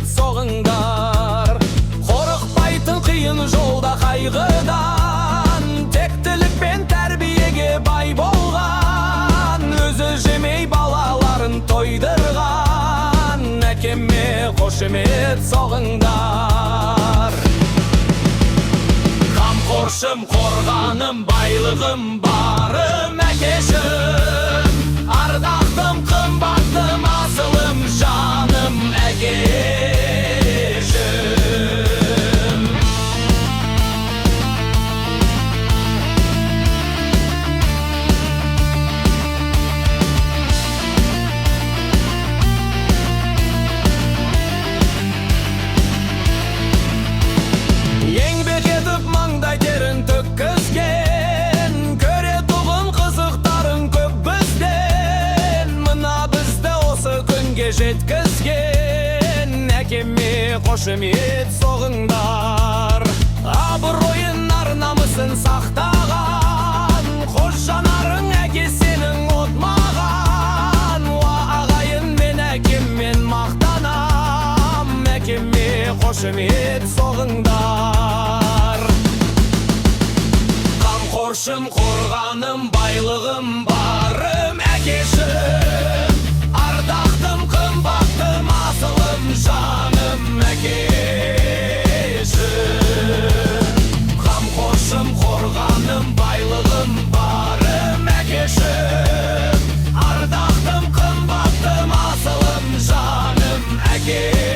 et soğungar. Korkpaytın kıyın jolda kaygıdan, tektilik ben terbiyege bay bolgan. Özü jemey balaların toydurgan, ekeme koşemet soğungar. Kamkorşum korganım baylığım barım ekeşim, ardaqdım kımbattım asılım canım ekeşim. Yengbek edip mаңдай terin tökkізген, көре туғын қызықтарын көп бізден. Мына бізді осы күнге жеткізген, әкеме қошемет соғыңдар. Абыройын ар-намысын сақтаған, қош жанарың әке сенің отмаған. Уа ағайын, мен әкеммен мақтанам, әкеме қошемет соғыңдар. Қамқоршым қорғаным байлығым барым әкешім, ардақтым қымбаттым асылым жаным әкешім. Қамқоршым қорғаным байлығым барым әкешім, ардақтым қымбаттым асылым жаным әкешім.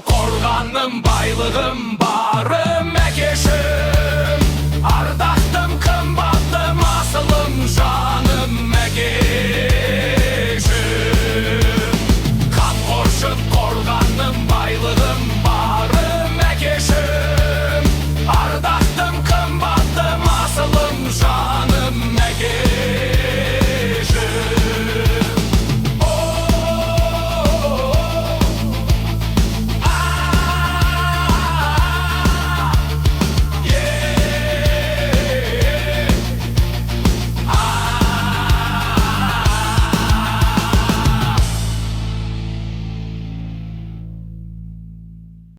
Қорғаным байлығым